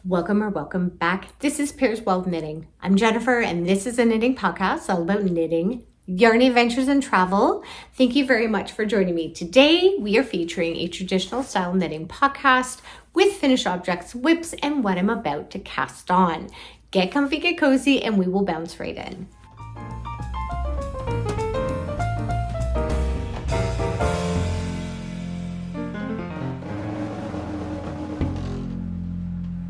Welcome back. This is Pairs Wild Knitting. I'm Jennifer, and this is a knitting podcast all about knitting, yarn adventures, and travel. Thank you very much for joining me. Today, we are featuring a traditional style knitting podcast with finished objects, whips, and what I'm about to cast on. Get comfy, get cozy, and we will bounce right in.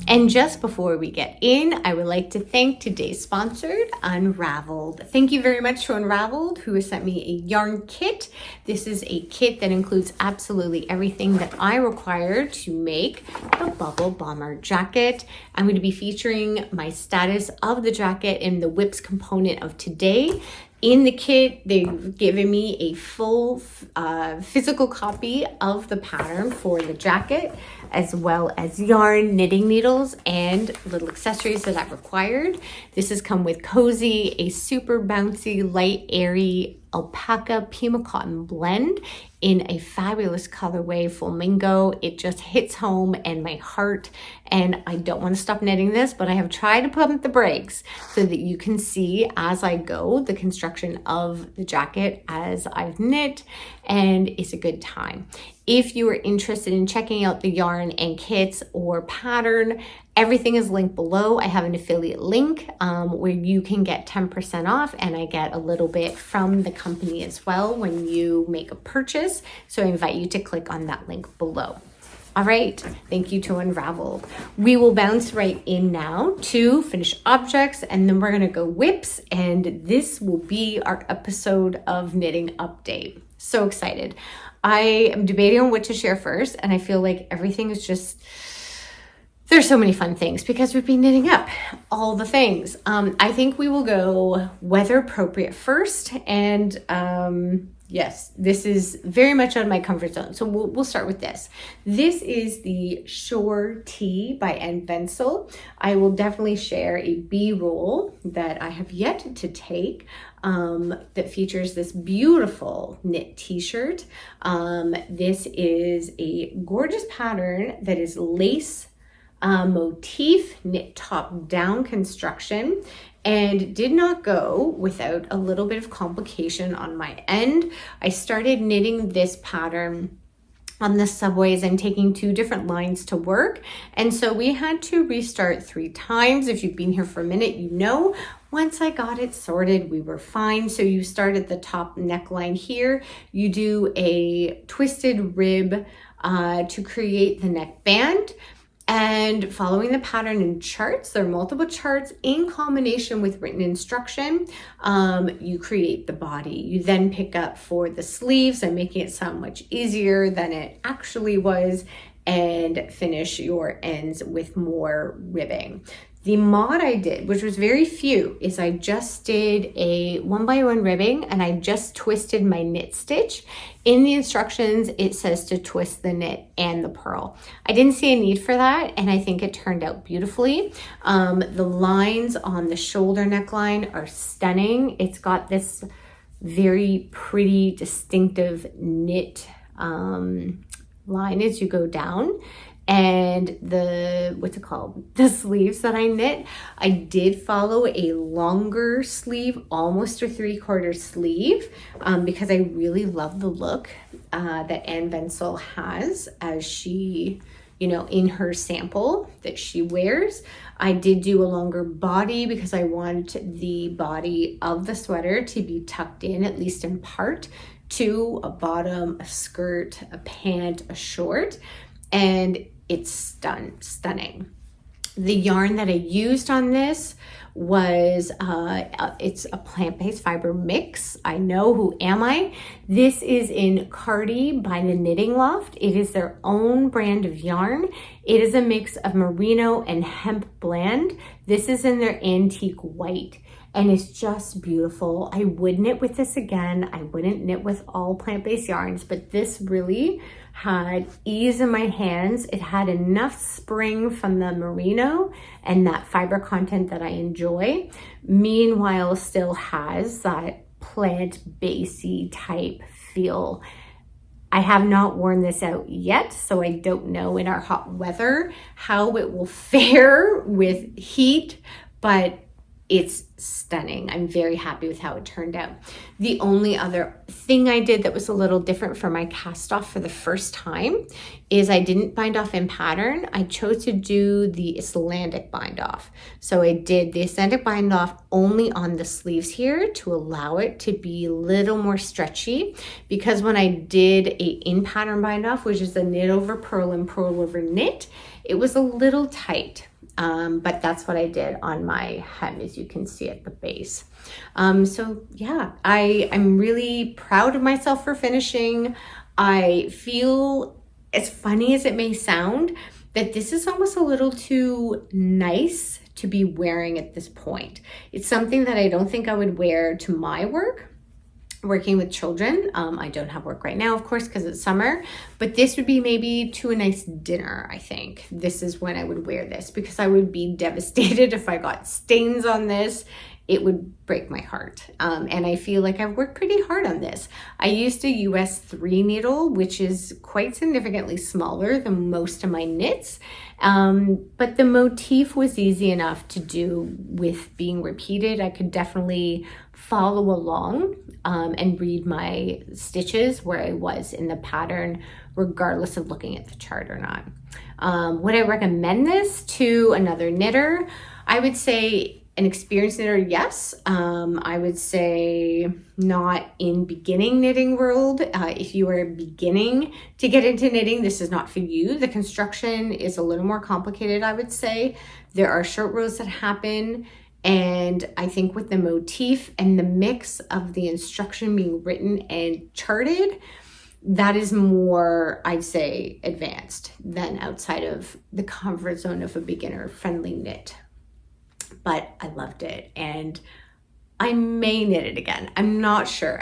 And just before we get in, I would like to thank today's sponsor, Unraveled. Thank you very much to Unraveled, who has sent me a yarn kit. This is a kit that includes absolutely everything that I require to make the Bubble Bomber jacket. I'm going to be featuring my status of the jacket in the whips component of today. In the kit, they've given me a full physical copy of the pattern for the jacket, as well as yarn, knitting needles, and little accessories that I've required. This has come with Cozee, a super bouncy, light, airy alpaca Pima cotton blend in a fabulous colorway, Flamingo. It just hits home and my heart, and I don't want to stop knitting this, but I have tried to pump the brakes so that you can see as I go the construction of the jacket as I've knit, and it's a good time. If you are interested in checking out the yarn and kits or pattern, everything is linked below. I have an affiliate link where you can get 10% off, and I get a little bit from the company as well when you make a purchase. So I invite you to click on that link below. All right, thank you to Unraveled. We will bounce right in now to finished objects, and then we're gonna go whips, and this will be our episode of Knitting Update. So excited. I am debating on what to share first, and I feel like everything is just, there's so many fun things because we've been knitting up all the things. I think we will go weather appropriate first, and yes, this is very much out of my comfort zone. So we'll start with this. This is the Shore Tee by Anne Ventzel. I will definitely share a B-roll that I have yet to take that features this beautiful knit t-shirt. This is a gorgeous pattern that is lace motif knit top down construction, and did not go without a little bit of complication on my end. I started knitting this pattern on the subways and taking 2 different lines to work, and so we had to restart 3 times. If you've been here for a minute, you know once I got it sorted, we were fine. So you start at the top neckline here, you do a twisted rib to create the neck band. And following the pattern in charts, there are multiple charts in combination with written instruction, you create the body. You then pick up for the sleeves and making it sound much easier than it actually was, and finish your ends with more ribbing. The mod I did, which was very few, is I just did a 1x1 ribbing, and I just twisted my knit stitch. In the instructions, it says to twist the knit and the purl. I didn't see a need for that, and I think it turned out beautifully. The lines on the shoulder neckline are stunning. It's got this very pretty, distinctive knit line as you go down. And the sleeves that I knit, I did follow a longer sleeve, almost a 3/4 sleeve, because I really love the look that Anne Ventzel has as she, in her sample that she wears. I did do a longer body because I want the body of the sweater to be tucked in, at least in part, to a bottom, a skirt, a pant, a short, and it's stunning. The yarn that I used on this was, it's a plant-based fiber mix. I know, who am I? This is in Cardi by the Knitting Loft. It is their own brand of yarn. It is a mix of merino and hemp blend. This is in their antique white, and it's just beautiful. I would knit with this again. I wouldn't knit with all plant-based yarns, but this really had ease in my hands. It had enough spring from the merino and that fiber content that I enjoy. Meanwhile, still has that plant-basey type feel. I have not worn this out yet, so I don't know in our hot weather how it will fare with heat, but it's stunning. I'm very happy with how it turned out. The only other thing I did that was a little different for my cast off for the first time is I didn't bind off in pattern. I chose to do the Icelandic bind off. So I did the Icelandic bind off only on the sleeves here to allow it to be a little more stretchy, because when I did a in pattern bind off, which is a knit over purl and purl over knit, it was a little tight. But that's what I did on my hem, as you can see at the base. So yeah, I'm really proud of myself for finishing. I feel, as funny as it may sound, that this is almost a little too nice to be wearing at this point. It's something that I don't think I would wear to my work. Working with children. I don't have work right now, of course, because it's summer, but this would be maybe to a nice dinner, I think. This is when I would wear this, because I would be devastated if I got stains on this. It would break my heart. And I feel like I've worked pretty hard on this. I used a US 3 needle, which is quite significantly smaller than most of my knits. But the motif was easy enough to do with being repeated. I could definitely follow along and read my stitches where I was in the pattern, regardless of looking at the chart or not. Would I recommend this to another knitter? I would say an experienced knitter, yes. I would say not in beginning knitting world. If you are beginning to get into knitting, this is not for you. The construction is a little more complicated, I would say. There are short rows that happen. And I think with the motif and the mix of the instruction being written and charted, that is more, I'd say, advanced than outside of the comfort zone of a beginner-friendly knit. But I loved it, and I may knit it again. I'm not sure.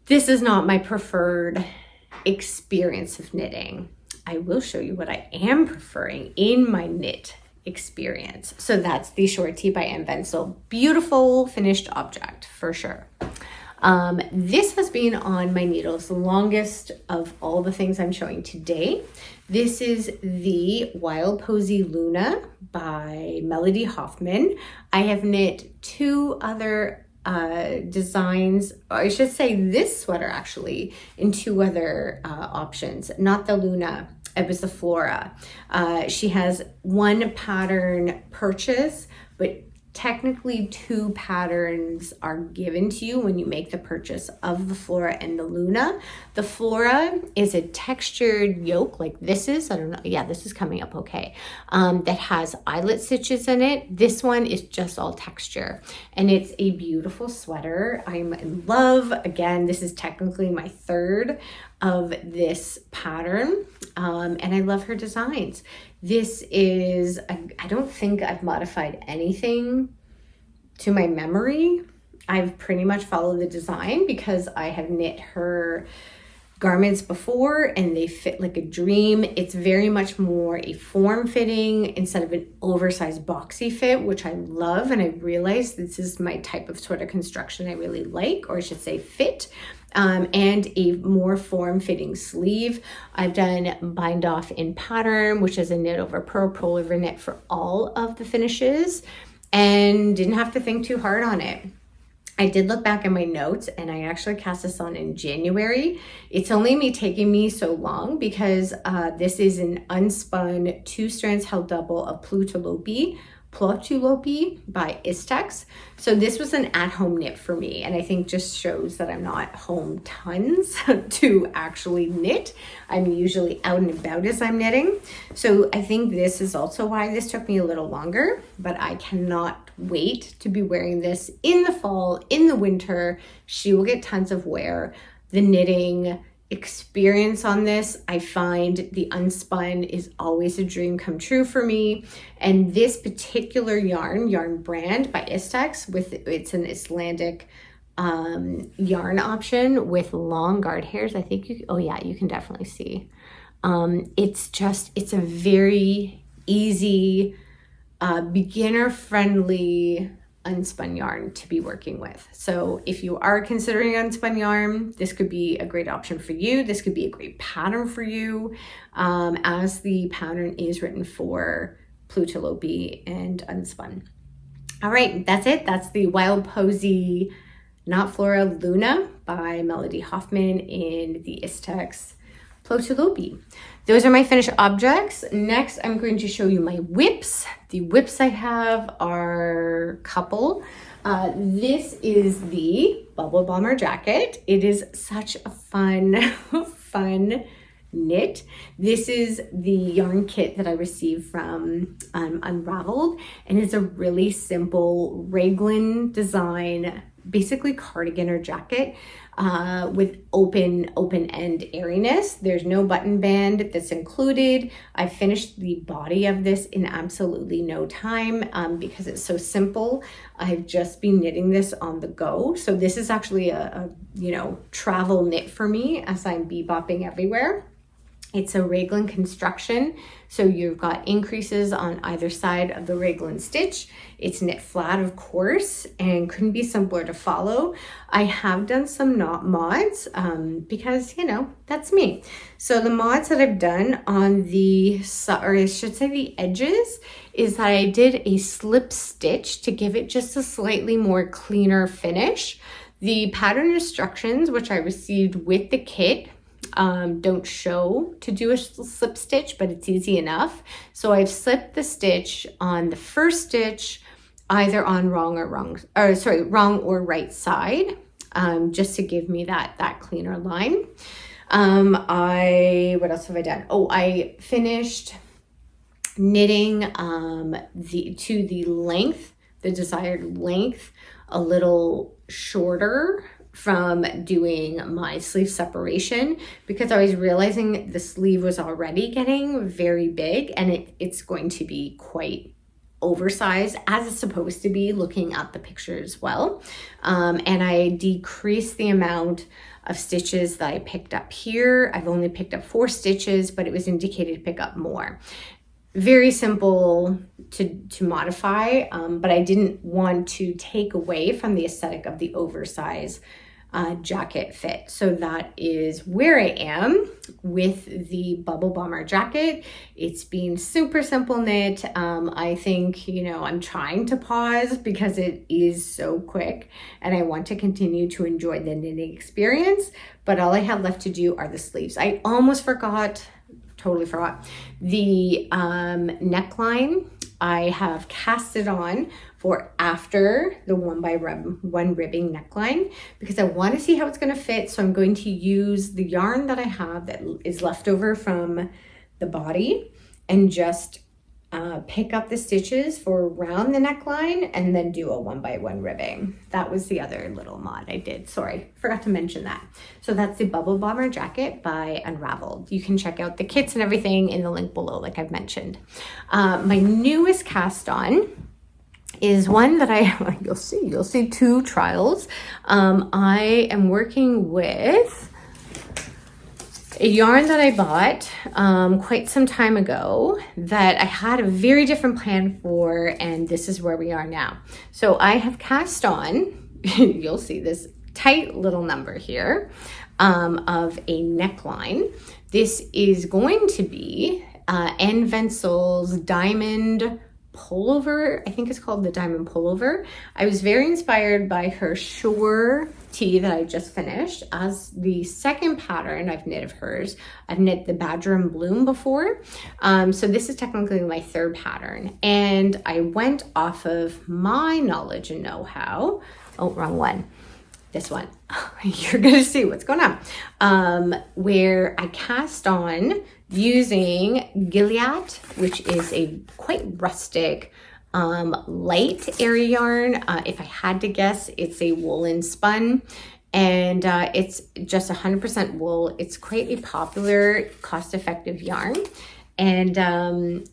This is not my preferred experience of knitting. I will show you what I am preferring in my knit experience. So that's the short tee by Anne Ventzel. Beautiful finished object for sure. This has been on my needles the longest of all the things I'm showing today. This is the Wild Posy Luna by Melody Hoffman. I have knit two other designs, or I should say this sweater actually, in two other options, not the Luna. It was the Flora. She has one pattern purchase, but technically two patterns are given to you when you make the purchase of the Flora and the Luna. The Flora is a textured yoke like this is, I don't know, yeah, this is coming up okay, that has eyelet stitches in it. This one is just all texture, and it's a beautiful sweater. I'm in love. Again, this is technically my third of this pattern, and I love her designs. This is, I don't think I've modified anything to my memory. I've pretty much followed the design because I have knit her garments before and they fit like a dream. It's very much more a form fitting instead of an oversized boxy fit, which I love. And I realized this is my type of sort of construction I really like, or I should say fit. And a more form-fitting sleeve. I've done bind off in pattern, which is a knit over purl, purl over knit for all of the finishes, and didn't have to think too hard on it. I did look back in my notes, and I actually cast this on in January. It's only taking me so long because this is an unspun 2 strands held double of Plotulopi by Istex. So this was an at-home knit for me, and I think just shows that I'm not home tons to actually knit. I'm usually out and about as I'm knitting. So I think this is also why this took me a little longer, but I cannot wait to be wearing this in the fall, in the winter. She will get tons of wear. The knitting experience on this, I find the unspun is always a dream come true for me. And this particular yarn brand by Istex, it's an Icelandic yarn option with long guard hairs. I think you can definitely see. It's a very easy, beginner friendly unspun yarn to be working with. So if you are considering unspun yarn, this could be a great option for you. This could be a great pattern for you, as the pattern is written for Plotulopi and unspun. All right, that's it. That's the Wild Posy Not Flora Luna by Melody Hoffman in the Istex Plotulopi. Those are my finished objects. Next, I'm going to show you my whips. The whips I have are a couple. This is the Bubble Bomber jacket. It is such a fun knit. This is the yarn kit that I received from Unraveled, and it's a really simple raglan design, basically cardigan or jacket, with open end airiness. There's no button band that's included. I finished the body of this in absolutely no time, because it's so simple. I've just been knitting this on the go. So this is actually a travel knit for me as I'm bebopping everywhere. It's a raglan construction, so you've got increases on either side of the raglan stitch. It's knit flat, of course, and couldn't be simpler to follow. I have done some knot mods, because, that's me. So the mods that I've done on the edges, is that I did a slip stitch to give it just a slightly more cleaner finish. The pattern instructions, which I received with the kit, don't show to do a slip stitch, but it's easy enough. So I've slipped the stitch on the first stitch, either on wrong or right side, just to give me that cleaner line. What else have I done? Oh, I finished knitting to the length, the desired length, a little shorter from doing my sleeve separation, because I was realizing the sleeve was already getting very big, and it's going to be quite oversized, as it's supposed to be looking at the picture as well. And I decreased the amount of stitches that I picked up here. I've only picked up 4 stitches, but it was indicated to pick up more. Very simple to modify, but I didn't want to take away from the aesthetic of the oversized jacket fit. So that is where I am with the Bubble Bomber jacket. It's been super simple knit. I think, I'm trying to pause because it is so quick and I want to continue to enjoy the knitting experience, but all I have left to do are the sleeves. I almost totally forgot. The neckline, I have cast it on for after the 1x1 ribbing neckline, because I want to see how it's going to fit. So I'm going to use the yarn that I have that is left over from the body and just pick up the stitches for around the neckline and then do a 1x1 ribbing. That was the other little mod I did. Sorry, forgot to mention that. So that's the Bubble Bomber jacket by Unraveled. You can check out the kits and everything in the link below, like I've mentioned. My newest cast on is one that you'll see 2 trials. I am working with a yarn that I bought quite some time ago that I had a very different plan for, and this is where we are now. So I have cast on, you'll see this tight little number here, of a neckline. This is going to be Anne Ventzel's diamond pullover. I think it's called the diamond pullover. I was very inspired by her shore tee that I just finished as the second pattern I've knit of hers. I've knit the Badger and Bloom before. So this is technically my 3rd pattern. And I went off of my knowledge and know-how. Oh, wrong one. This one. You're going to see what's going on. Where I cast on using Gilliatt, which is a quite rustic, light area yarn. If I had to guess, it's a woolen spun, and it's just 100% wool. It's quite a popular, cost-effective yarn. And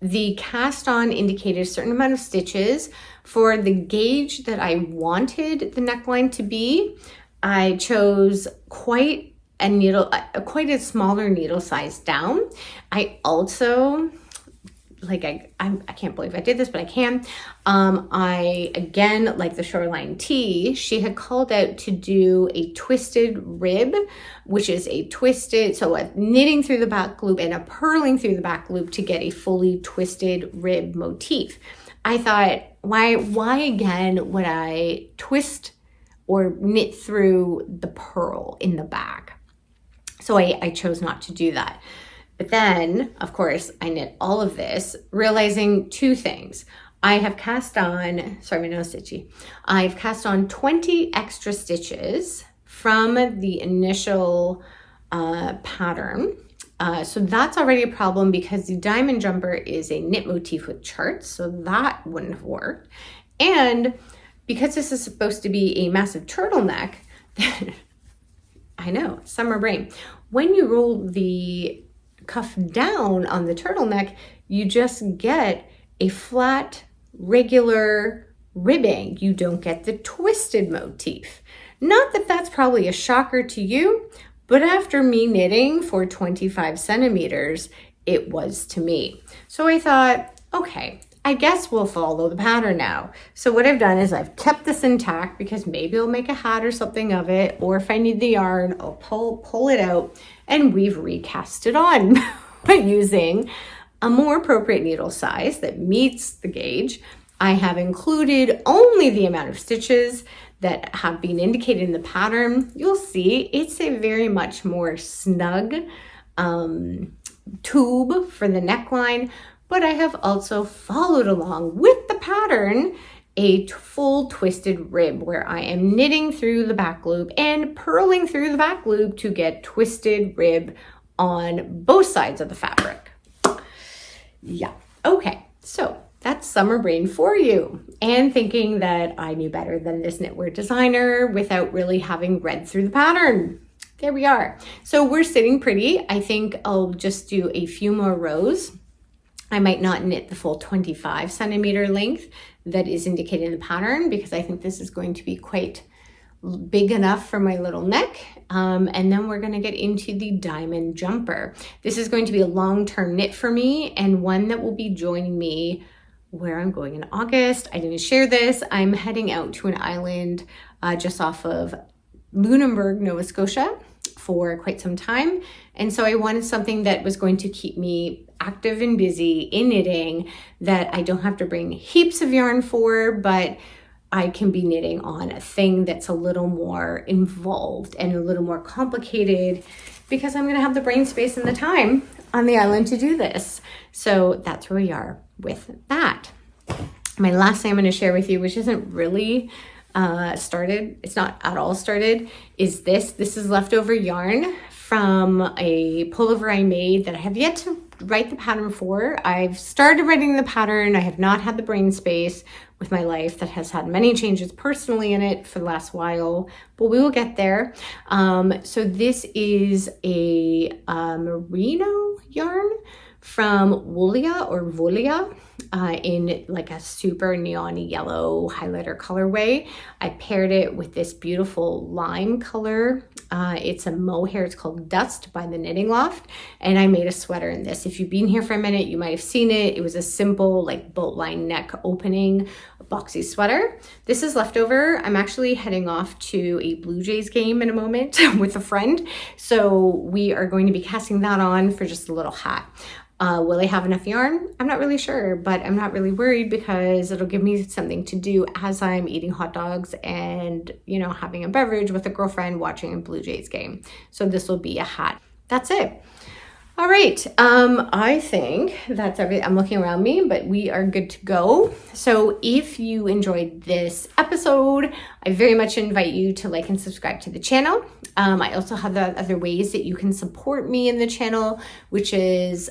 the cast on indicated a certain amount of stitches. For the gauge that I wanted the neckline to be, I chose quite a smaller needle size down. I also like I can't believe I did this, but I can. I, again, like the Shoreline Tee, she had called out to do a twisted rib, which is a twisted, so a knitting through the back loop and a purling through the back loop to get a fully twisted rib motif. I thought, why again would I twist or knit through the purl in the back? So I chose not to do that. But then, of course, I knit all of this, realizing two things. I have cast on, sorry, my nose is itchy. I've cast on 20 extra stitches from the initial pattern. So that's already a problem because the diamond jumper is a knit motif with charts, so that wouldn't have worked. And because this is supposed to be a massive turtleneck, I know, summer brain. When you roll the cuff down on the turtleneck, you just get a flat, regular ribbing. You don't get the twisted motif. Not that that's probably a shocker to you, but after me knitting for 25 centimeters, it was to me. So I thought, okay, I guess we'll follow the pattern now. So what I've done is I've kept this intact because maybe I'll make a hat or something of it, or if I need the yarn, I'll pull it out, and we've recast it on by using a more appropriate needle size that meets the gauge. I have included only the amount of stitches that have been indicated in the pattern. You'll see it's a very much more snug tube for the neckline, but I have also followed along with the pattern a full twisted rib where I am knitting through the back loop and purling through the back loop to get twisted rib on both sides of the fabric. Yeah, okay, so that's summer brain for you, and thinking that I knew better than this knitwear designer without really having read through the pattern. There we are. So we're sitting pretty. I think I'll just do a few more rows. I might not knit the full 25 centimeter length that is indicated in the pattern because I think this is going to be quite big enough for my little neck. And then we're going to get into the diamond jumper. This is going to be a long-term knit for me and one that will be joining me where I'm going in August. I didn't share this. I'm heading out to an island just off of Lunenburg, Nova Scotia for quite some time. And so I wanted something that was going to keep me active and busy in knitting that I don't have to bring heaps of yarn for, but I can be knitting on a thing that's a little more involved and a little more complicated because I'm going to have the brain space and the time on the island to do this. So that's where we are with that. My last thing I'm going to share with you, which isn't really started, it's not at all started, is this. This is leftover yarn from a pullover I made that I have yet to write the pattern for. I've started writing the pattern. I have not had the brain space with my life that has had many changes personally in it for the last while, but we will get there. So this is a merino yarn from Wolia or Volia in like a super neon yellow highlighter colorway. I paired it with this beautiful lime color. It's a mohair. It's called Dust by the Knitting Loft. And I made a sweater in this. If you've been here for a minute, you might have seen it. It was a simple like boat line neck opening boxy sweater. This is leftover. I'm actually heading off to a Blue Jays game in a moment with a friend. So we are going to be casting that on for just a little hat. Will I have enough yarn? I'm not really sure, but I'm not really worried because it'll give me something to do as I'm eating hot dogs and, you know, having a beverage with a girlfriend watching a Blue Jays game. So this will be a hat. That's it. All right. I think that's everything. I'm looking around me, but we are good to go. So if you enjoyed this episode, I very much invite you to like and subscribe to the channel. I also have the other ways that you can support me in the channel, which is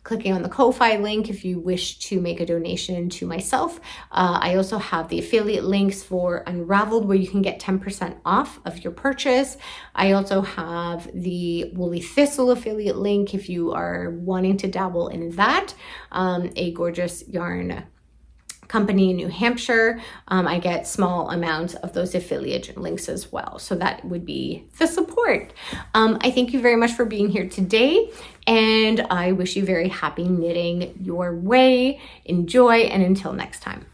clicking on the Ko-Fi link if you wish to make a donation to myself. I also have the affiliate links for Unraveled where you can get 10% off of your purchase. I also have the Woolly Thistle affiliate link if you are wanting to dabble in that. A gorgeous yarn company in New Hampshire, I get small amounts of those affiliate links as well. So that would be the support. I thank you very much for being here today, and I wish you very happy knitting your way. Enjoy, and until next time.